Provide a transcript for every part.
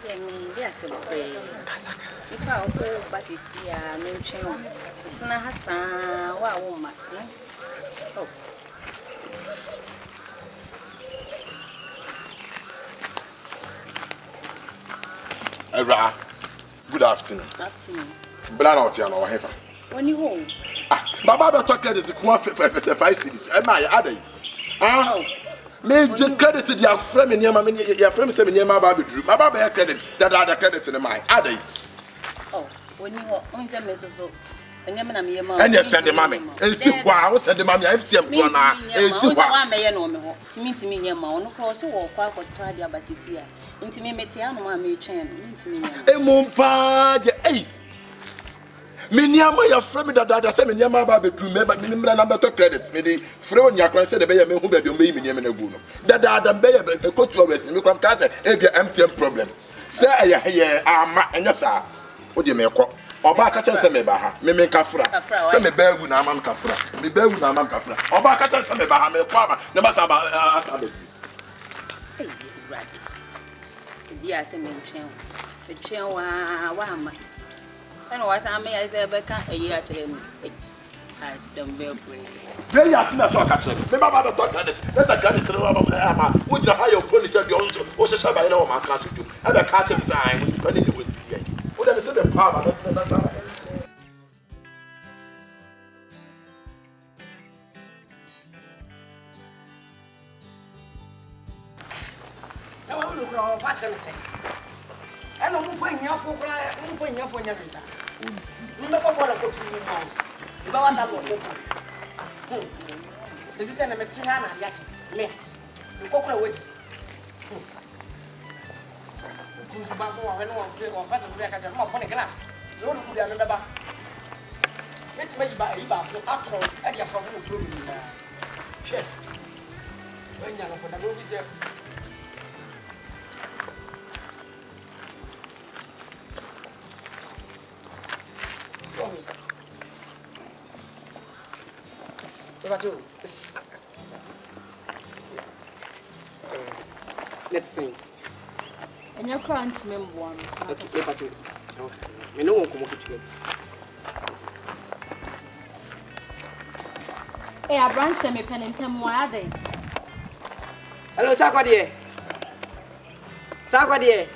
Yes, if I also but you see a name channel, it's not Hassan, wow, woman. Oh, good afternoon. afternoon. Blanout, or Heifer. When you home? My Baba talk credit to come for 5 cities. Am I adding? Ah, me credit to their friend in your friend 7 year my Baba drew. My Baba credit that other credits in my adding. Oh, when you are on the message, and you send the mammy. And see why I send the mammy. I'm tempted. And see why I may know to me, your mouth, cause so or quite what tried your basis. Into me, Metiano, may chain, into me. A mumpa, eh? Miniama ya frame that say miniama ba bedroom me ba minimra number to credit me the friend ya kran say the be me hu ba bi o me miniama na gu no that be ya ko to always me kram ka say e bia MTN problem say ye ama enya sa o de me ko oba ka chen say me ba ha me nka fra say me ba gu na ama nka fra me ba gu na ama nka fra oba ka chen say me ba ha me ko ama na ba sa ba asa be eh radi dia say me chen wa ama. And was I may I say back a year to him? I some very brave. They are seen as a catcher. Remember about the credit. Let's a credit to the Rama. Would the higher police of your own or Shabby or my class to have a catcher sign when you do it? Would I say the power? Now I'm looking at what I'm saying. I don't move in your folk, I'm going for your visa. You never want to go to me now. If I was a local, this is an American, yet me. You go away. Who's about one or person to make a more glass? You don't put another back. Let's make by a after and your family will be there. When you're for the movies, let's sing. And your current member one. Okay, but you know, come up to you. Hey, I brought some pen and tell why are they? Hello, Sakwadie. Sakwadie.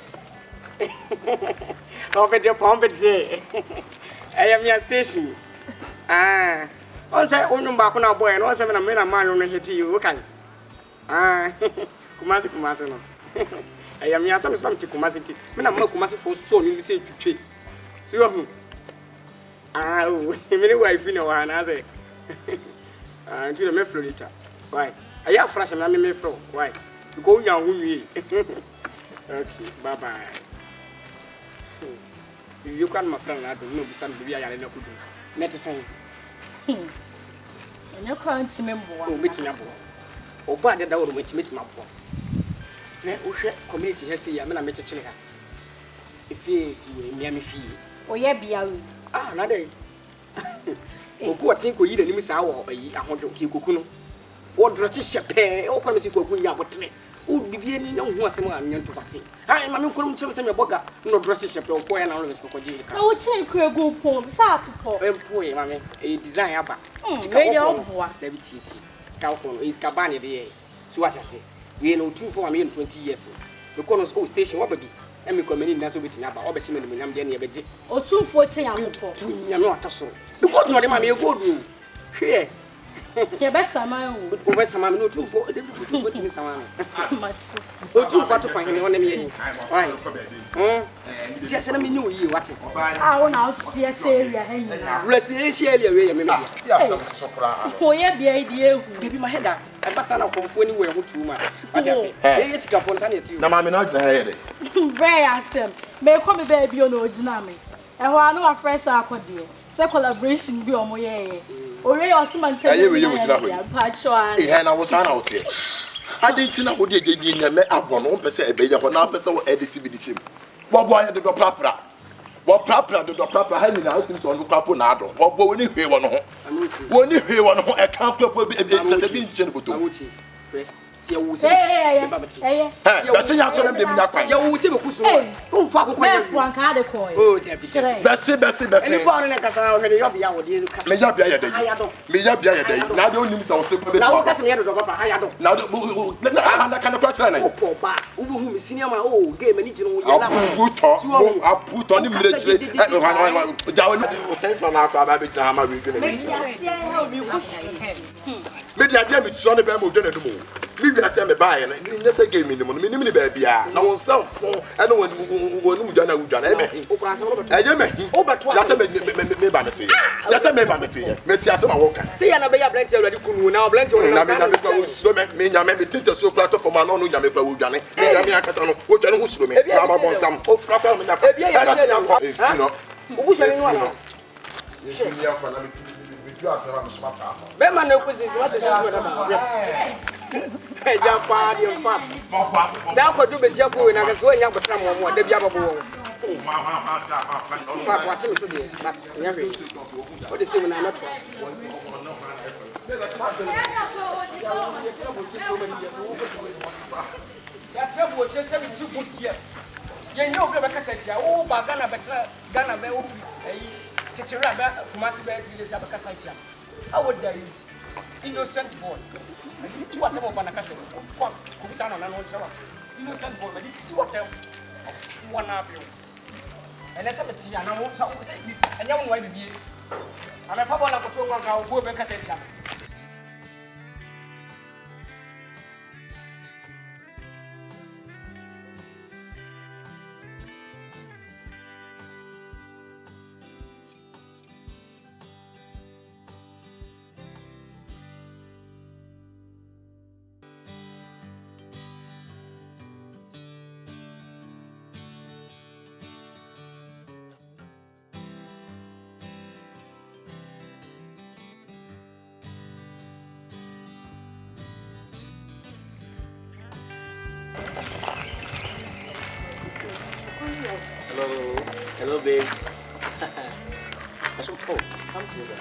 Open your pump it. I am your station. Ah. Once I own back on a boy and also when I made a man on here to you, okay? Ah, Kumasi no. I am here some to Kumasi. When I'm not Kumasi for so you say to cheat. So you ah, many wife in one as a to the Florida. Why? I have fresh and I'm a fro. Why? You go now, who okay, bye bye. You can, my friend, I don't know, be some baby I don't know. Let us say. And your current member one. Meeting up. Or bad that I would meet my boy. Community has a man, I met a child. If he is near me, fee. Oh, yeah, be out. Ah, another. Oh, go think we eat a limit hour, I want to keep Kukuno. What dress is pay? Oh, come to go out with me. Would be any no one someone to pass. I am a couldn't tell some boga, no dresses or poor and always for Jay. I would take a good poem, start to call. Poor, mammy, a design upper. Radio one. David T. Scalpon is Cabani the so what I say. We know 2 for 20 years. The corner's old station, what baby? And we come in that's with Napa, obviously, when I'm getting a bed. Or 2 for 10 you're not a soul. The what not mammy a good room. Here. Your best man over some no 2 for the someone. Oh, 2 for to find him on me. Why? Just let me know you what. I want to see a serious hanging. Rest the area, maybe. Oh, yeah, be idea. Give me my head. I pass on for anywhere who too much. I just say, hey, it's got to na mama na gina here Very awesome. May come baby on original. And while no friends are called dear. Say collaboration be on my way. Ore Osman tell you we patcho eh na wo sa na wote adi na wo de nyame abon wo pese ebe ye ho na pese wo edit bi dichim wo bo anya de do prapra wo prapra de do prapra ha ni na wo tin so no kwapo na ado wo bo woni hwe wo no ho woni hwe wo no ho e kan kwapo bi pese bi dichim boto Se wo se. Bese nya to dem dem nya kwan. Ya wo se be kusu. Don't fa ko Me fu anka de koi. Oh, Debbie. Bese. Any phone na kasa he yo bia wo de kasa. Me ya bia ya dey. Me ya bia ya dey. Na de onim sa wo se be. Na wo kasa me ya do papa aya do. Na na kan kwa kira na. Opo ba. Wo hu me senior man oh game ani gino wo yela. Aputo ni mire chire. Jawo ni fa na akwa ba be tira ma we dwene. Me dia dia me tso ne be mo dwene dum. Me wi ase me ba ye na nya se game ni mo me ni ba bia na won san fo e no wonu mu dwana udwana e me. Eje me. Ya se me ba me te. Ya se me ba me te. Me ti ase ma wo kan. Se ya na be ya blend already kunu na blend won na me kwa wo suro me nya me tinte so plato for ma no nya me kwa wo dwane. Me nya me akata no wo dwane ho suro me. Na ba bon sam. O fra pa me na. E bia ya se na kwa. E fi no. Obu so ni no na. Ye fi ni akwa na me do ase ma me shima pa. Be ma na ku sisi what is that na. E ja pa di mfa. Sa kwa du be sia fo we na ka so nya botra mo da bia babo wo. Fa kwa ti so de but nya hwe. O de se we na na to. Ya trouble just 72 good years. You know be ka satia o ba Ghana betra Ghana be o chichira ba Kumasi be 3 days abaka satia. How would you innocent boy? Tu whatever ba na ka se ko bisa na no trawa. Innocent boy but tu whatever one up you. And let's have a tea and I won't say and you won't be. And if I want to go to go be ka satia. Hello, babes. Oh, come closer.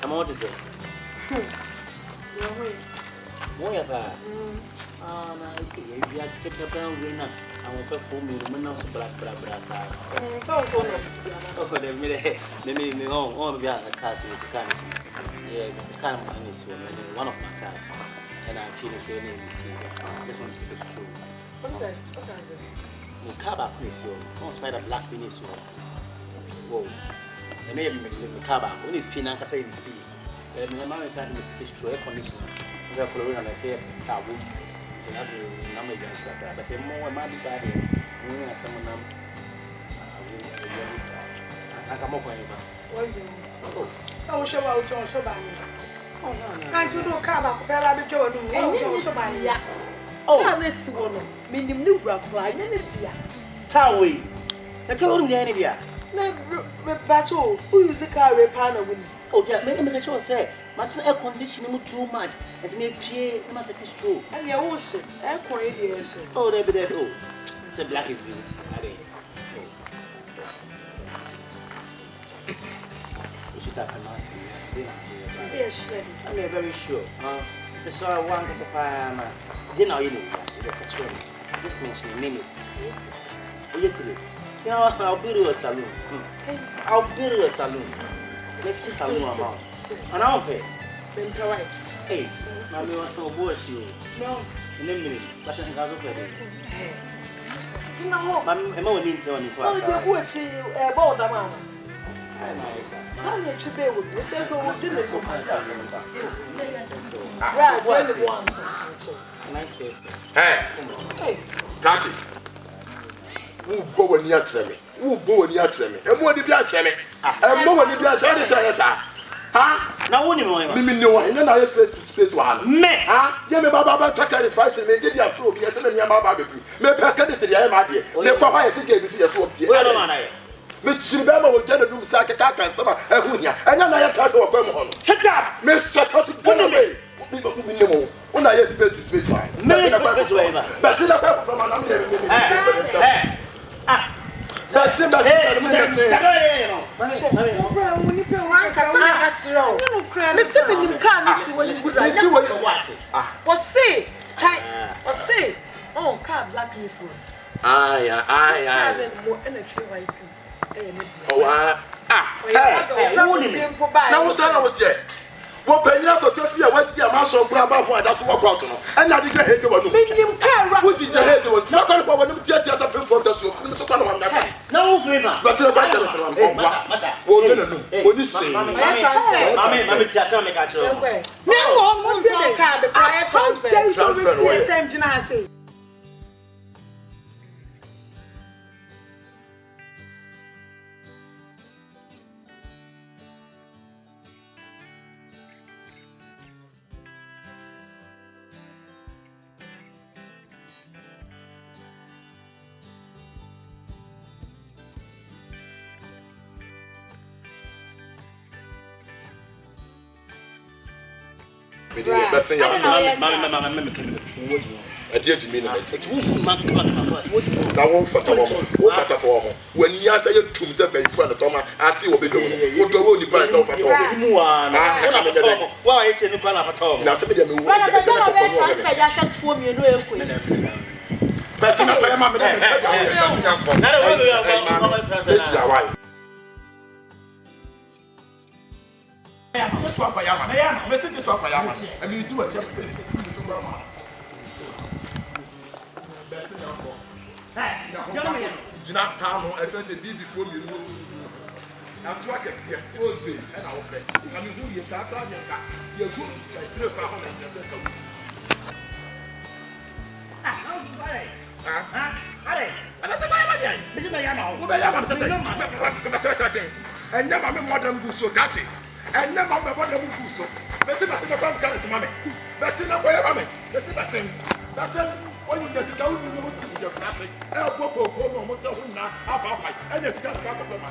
Come on, what is it? Moya pa. Na you are kept up and win up. I want to phone me the man of black. So no. Me on be a cast is cancer. Yeah, the kind of money is one of my cars. And I feel if your name is this one is true. What's that? The car back is your no spider black beneath you. Whoa. The name the car back only finance say fee. And my mom is having a true air conditioner. We are coloring and I say I would. It's another number against that. But the more my beside him, we are someone I come up with you. I will show out John so bad. Oh, no. I do not come back. I'll be John so bad. Oh, this one. Meaning new rock line in India. how we? The car won't be any beer. Battle, who is the car repair with? Oh, yeah, maybe make sure say, but air conditioning too much. And me pay, no matter if it's true. And your ocean, air radiation. Oh, they be there. Oh, say black is good. I think. We should have a mask here. Yes, I'm very sure. So I want to supply dinner in the just mention minutes. You know, I'll build you a saloon. I'll build you a saloon. Let's see saloon amount. And I'll pay. Then provide. Hey, now we want to wash you. No. In a minute, but I can go to Do you know what? I'm only need to Oh, the watch a board, man. I'm nice. Sunday to be with you. They go with dinner. Right, Well, one. Nice day. Hey, Kati. Who go when you answer me? Who go when you answer me? And what did you answer me? And what did you answer me? Huh? Now, what do you want? Mimi no one, and then I space one. Me, Huh? Jimmy Baba Tucker is fast and did your fruit, yes, and your Baba. Me pack it to the Amadi. Me papa is again, see a swamp. where am I? Miss Shibama will tell the room sack a cack and summer, and Hunya, and then I have to go. Shut up! Miss Shut Put away. When I have space one. That's in a paper from an Hey! That's it, that's Let's see when you can't see when you would like. it. What's say? darkness one. Aye. More and a few white. Oh, now what's that over here? What penny out of Tofia, what's the amount of grab up one that's what out on? And I didn't hate you. What did you hate you? It's not going to be theatre from the show. Finish up on that. No favor. But you're back to the what is saying? Mammy, just make a show. No, the quiet transfer. Best thing I Mammy, did to me. Now, one for home. When you say your tombs are very friend of Thomas, I see what be doing. What do you price of at all? Why it's in the plan of a top. Now, some of them will this one by Yama. This one by Yama. I mean, do it. Do not town or I say be before you know. I'm trying to get all day and I'll pay. I mean, who you got on your back? You're good. I look out and and never more than do so dirty. And never more than do so. Let's see what's in the front carrot, mammy. Let's see the way, mammy. Let's see what's in. That's it. When you get down, you will see your plastic. I'll go almost a win now. I'll buy. And it's got a lot of them.